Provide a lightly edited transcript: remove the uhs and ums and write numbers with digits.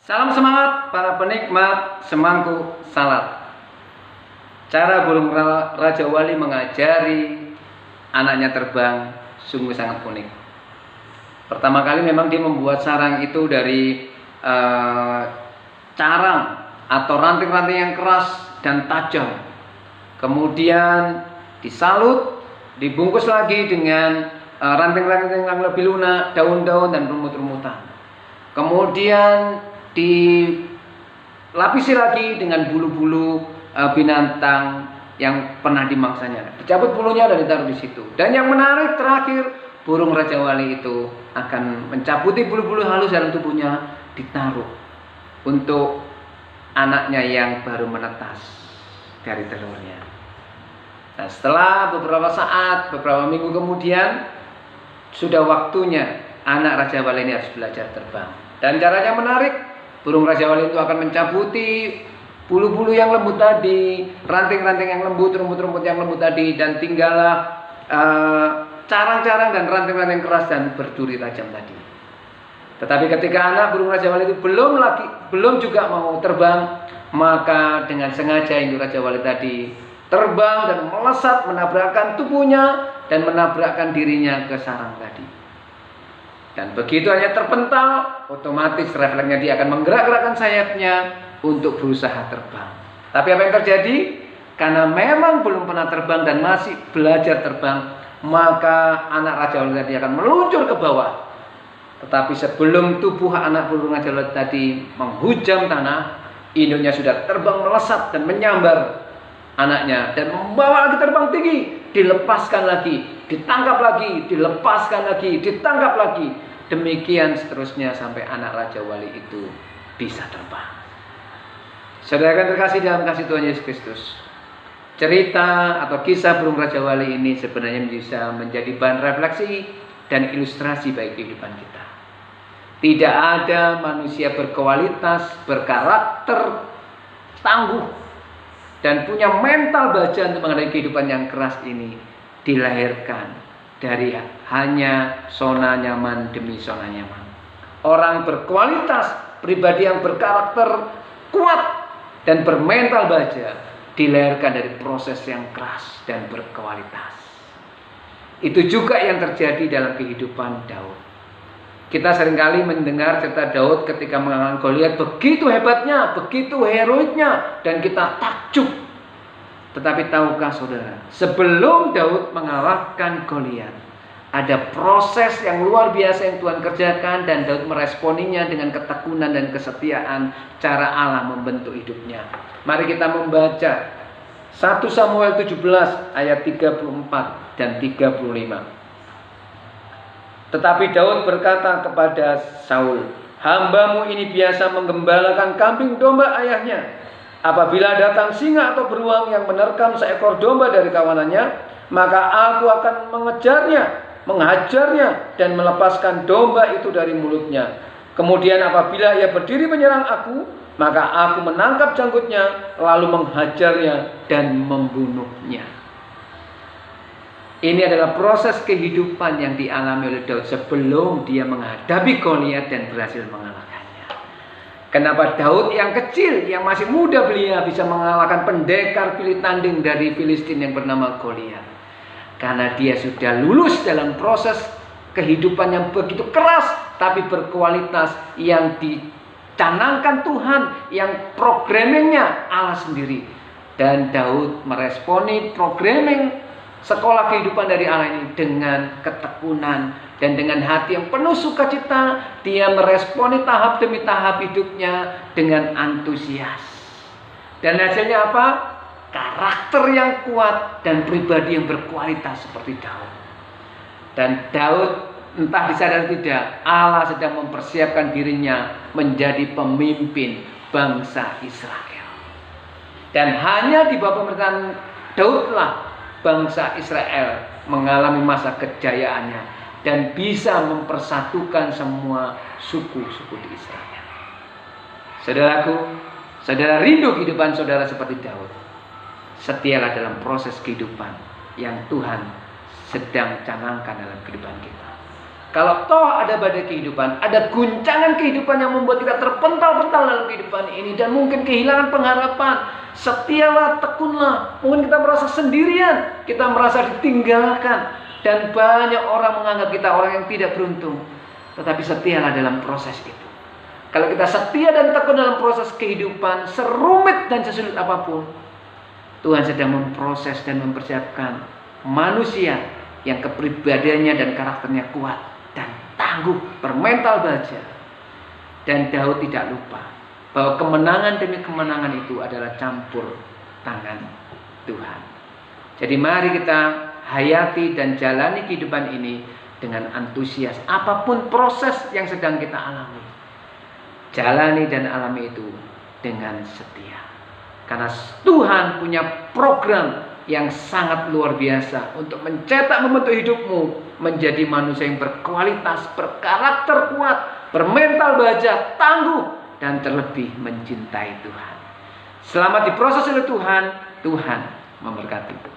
Salam semangat para penikmat semangkuk salad. Cara burung Raja Wali mengajari anaknya terbang sungguh sangat unik. Pertama kali memang dia membuat sarang itu dari carang atau ranting-ranting yang keras dan tajam. Kemudian disalut, dibungkus lagi dengan ranting-ranting yang lebih lunak, daun-daun dan rumut-rumutan. Kemudian dilapisi lagi dengan bulu-bulu binatang yang pernah dimangsanya. Dicabut bulunya dan ditaruh di situ. Dan yang menarik terakhir, burung Raja Wali itu akan mencabuti bulu-bulu halus dalam tubuhnya, ditaruh untuk anaknya yang baru menetas dari telurnya. Nah, setelah beberapa saat, beberapa minggu kemudian, sudah waktunya anak Raja Wali ini harus belajar terbang. Dan caranya menarik. Burung Raja Wali itu akan mencabuti bulu-bulu yang lembut tadi, ranting-ranting yang lembut, rumput-rumput yang lembut tadi, dan tinggallah carang-carang dan ranting-ranting keras dan berduri tajam tadi. Tetapi ketika anak burung Raja Wali itu belum juga mau terbang, maka dengan sengaja induk Raja Wali tadi terbang dan melesat menabrakkan tubuhnya dan menabrakkan dirinya ke sarang tadi. Dan begitu hanya terpental, otomatis refleksnya dia akan menggerak-gerakkan sayapnya untuk berusaha terbang. Tapi apa yang terjadi? Karena memang belum pernah terbang dan masih belajar terbang, maka anak Raja Wali tadi akan meluncur ke bawah. Tetapi sebelum tubuh anak burung Raja Wali tadi menghujam tanah, induknya sudah terbang melesat dan menyambar anaknya dan membawa lagi terbang tinggi, dilepaskan lagi, ditangkap lagi, dilepaskan lagi, ditangkap lagi. Demikian seterusnya sampai anak Raja Wali itu bisa terbang. Saudara yang terkasih dalam kasih Tuhan Yesus Kristus, cerita atau kisah burung Raja Wali ini sebenarnya bisa menjadi bahan refleksi dan ilustrasi bagi kehidupan kita. Tidak ada manusia berkualitas, berkarakter, tangguh, dan punya mental baja untuk menghadapi kehidupan yang keras ini dilahirkan dari hanya zona nyaman demi zona nyaman. Orang berkualitas, pribadi yang berkarakter kuat dan bermental baja dilahirkan dari proses yang keras dan berkualitas. Itu juga yang terjadi dalam kehidupan Daud. Kita seringkali mendengar cerita Daud ketika mengalahkan Goliat, begitu hebatnya, begitu heroiknya, dan kita takjub. Tetapi tahukah saudara, sebelum Daud mengalahkan Goliat, ada proses yang luar biasa yang Tuhan kerjakan, dan Daud meresponinya dengan ketekunan dan kesetiaan cara Allah membentuk hidupnya. Mari kita membaca 1 Samuel 17 ayat 34 dan 35. Tetapi Daud berkata kepada Saul, "Hambamu ini biasa menggembalakan kambing domba ayahnya. Apabila datang singa atau beruang yang menerkam seekor domba dari kawanannya, maka aku akan menghajarnya dan melepaskan domba itu dari mulutnya. Kemudian apabila ia berdiri menyerang aku, maka aku menangkap janggutnya, lalu menghajarnya dan membunuhnya." Ini adalah proses kehidupan yang dialami oleh Daud sebelum dia menghadapi Goliat dan berhasil mengalahkannya. Kenapa Daud yang kecil, yang masih muda belia bisa mengalahkan pendekar pilih tanding dari Filistin yang bernama Goliat? Karena dia sudah lulus dalam proses kehidupan yang begitu keras tapi berkualitas, yang dicanangkan Tuhan, yang programmingnya Allah sendiri. Dan Daud meresponi programming sekolah kehidupan dari Allah ini dengan ketekunan dan dengan hati yang penuh sukacita. Dia meresponi tahap demi tahap hidupnya dengan antusias. Dan hasilnya apa? Karakter yang kuat dan pribadi yang berkualitas seperti Daud. Dan Daud, entah disadari tidak, Allah sedang mempersiapkan dirinya menjadi pemimpin bangsa Israel. Dan hanya di bawah pemerintahan Daudlah bangsa Israel mengalami masa kejayaannya dan bisa mempersatukan semua suku-suku di Israel. Saudaraku, saudara rindu kehidupan saudara seperti Daud. Setialah dalam proses kehidupan yang Tuhan sedang canangkan dalam kehidupan kita. Kalau toh ada badai kehidupan, ada guncangan kehidupan yang membuat kita terpental-pental dalam kehidupan ini, dan mungkin kehilangan pengharapan, setialah, tekunlah. Mungkin kita merasa sendirian, kita merasa ditinggalkan, dan banyak orang menganggap kita orang yang tidak beruntung. Tetapi setialah dalam proses itu. Kalau kita setia dan tekun dalam proses kehidupan, serumit dan sesulit apapun, Tuhan sedang memproses dan mempersiapkan manusia yang kepribadiannya dan karakternya kuat dan tangguh, bermental baja. Dan Daud tidak lupa bahwa kemenangan demi kemenangan itu adalah campur tangan Tuhan. Jadi mari kita hayati dan jalani kehidupan ini dengan antusias. Apapun proses yang sedang kita alami, jalani dan alami itu dengan setia. Karena Tuhan punya program yang sangat luar biasa untuk mencetak, membentuk hidupmu menjadi manusia yang berkualitas, berkarakter kuat, bermental baja, tangguh, dan terlebih mencintai Tuhan. Selamat diproses oleh Tuhan. Tuhan memberkati.